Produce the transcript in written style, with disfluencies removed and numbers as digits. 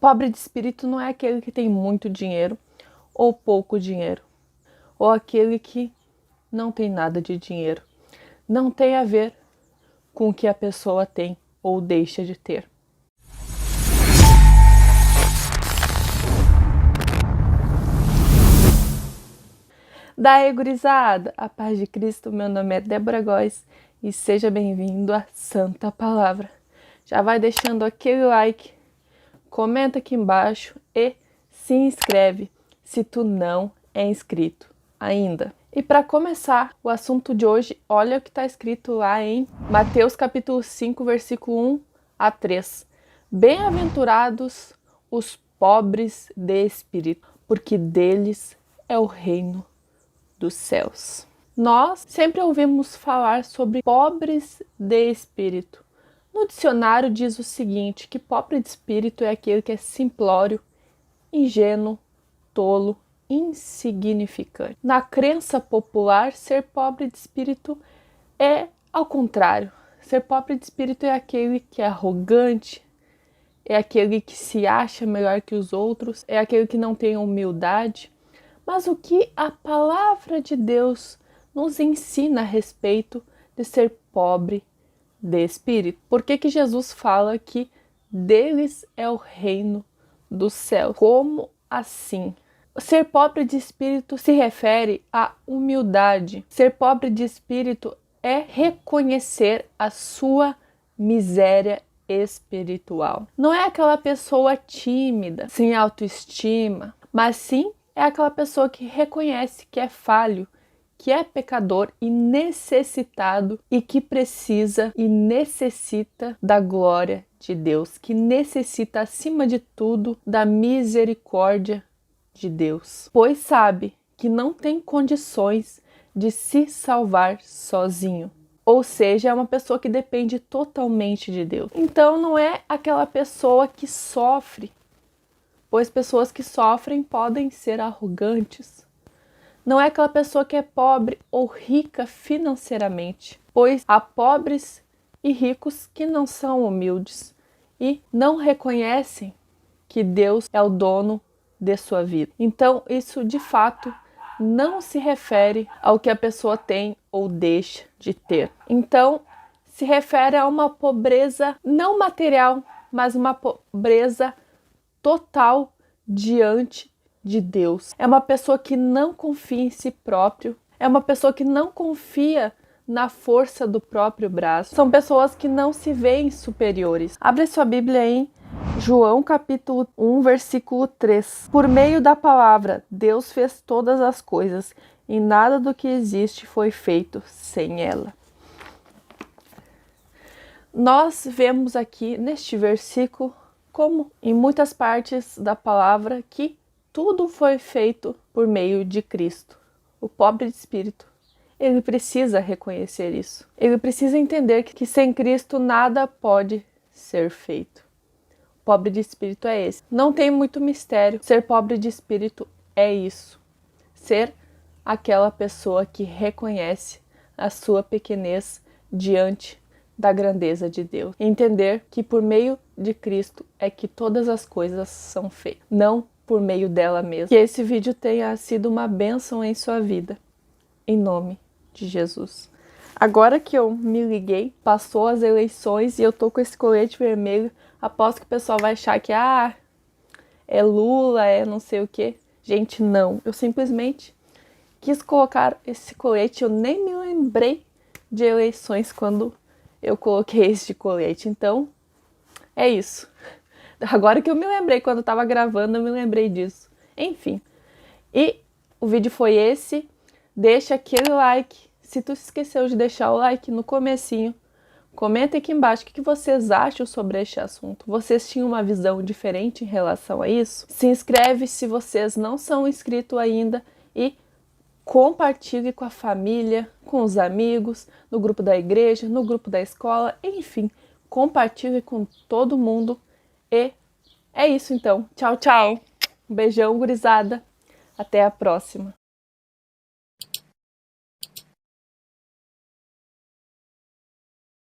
Pobre de espírito não é aquele que tem muito dinheiro ou pouco dinheiro, ou aquele que não tem nada de dinheiro. Não tem a ver com o que a pessoa tem ou deixa de ter. Daí, gurizada, a paz de Cristo, meu nome é Débora Góes e seja bem-vindo à Santa Palavra. Já vai deixando aquele like, comenta aqui embaixo e se inscreve se tu não é inscrito ainda. E para começar o assunto de hoje, olha o que está escrito lá em Mateus capítulo 5, versículo 1 a 3. Bem-aventurados os pobres de espírito, porque deles é o reino dos céus. Nós sempre ouvimos falar sobre pobres de espírito. No dicionário diz o seguinte, que pobre de espírito é aquele que é simplório, ingênuo, tolo, insignificante. Na crença popular, ser pobre de espírito é ao contrário. Ser pobre de espírito é aquele que é arrogante, é aquele que se acha melhor que os outros, é aquele que não tem humildade. Mas o que a palavra de Deus nos ensina a respeito de ser pobre de espírito? Por que Jesus fala que deles é o reino dos céus? Como assim? Ser pobre de espírito se refere à humildade. Ser pobre de espírito é reconhecer a sua miséria espiritual. Não é aquela pessoa tímida, sem autoestima, mas sim é aquela pessoa que reconhece que é falho, que é pecador e necessitado e que precisa e necessita da glória de Deus, que necessita, acima de tudo, da misericórdia de Deus, pois sabe que não tem condições de se salvar sozinho. Ou seja, é uma pessoa que depende totalmente de Deus. Então não é aquela pessoa que sofre, pois pessoas que sofrem podem ser arrogantes. Não é aquela pessoa que é pobre ou rica financeiramente, pois há pobres e ricos que não são humildes e não reconhecem que Deus é o dono de sua vida. Então, isso de fato não se refere ao que a pessoa tem ou deixa de ter. Então, se refere a uma pobreza não material, mas uma pobreza total diante de Deus. É uma pessoa que não confia em si próprio, é uma pessoa que não confia na força do próprio braço. São pessoas que não se veem superiores. Abre sua Bíblia em João capítulo 1, versículo 3. Por meio da palavra, Deus fez todas as coisas, e nada do que existe foi feito sem ela. Nós vemos aqui neste versículo, como em muitas partes da palavra, que tudo foi feito por meio de Cristo. O pobre de espírito, ele precisa reconhecer isso. Ele precisa entender que sem Cristo nada pode ser feito. O pobre de espírito é esse. Não tem muito mistério. Ser pobre de espírito é isso. Ser aquela pessoa que reconhece a sua pequenez diante da grandeza de Deus. Entender que por meio de Cristo é que todas as coisas são feitas, não por meio dela mesma. Que esse vídeo tenha sido uma bênção em sua vida, em nome de Jesus. Agora que eu me liguei, passou as eleições e eu tô com esse colete vermelho, aposto que o pessoal vai achar que é Lula, é não sei o que. Gente, não. Eu simplesmente quis colocar esse colete, eu nem me lembrei de eleições quando eu coloquei este colete. Então, é isso. Agora que eu me lembrei, quando eu tava gravando, eu me lembrei disso. Enfim. E o vídeo foi esse. Deixa aquele like. Se tu esqueceu de deixar o like no comecinho, comenta aqui embaixo o que vocês acham sobre este assunto. Vocês tinham uma visão diferente em relação a isso? Se inscreve se vocês não são inscritos ainda e compartilhe com a família, com os amigos, no grupo da igreja, no grupo da escola, enfim, compartilhe com todo mundo. E é isso então. Tchau, tchau. Um beijão, gurizada. Até a próxima.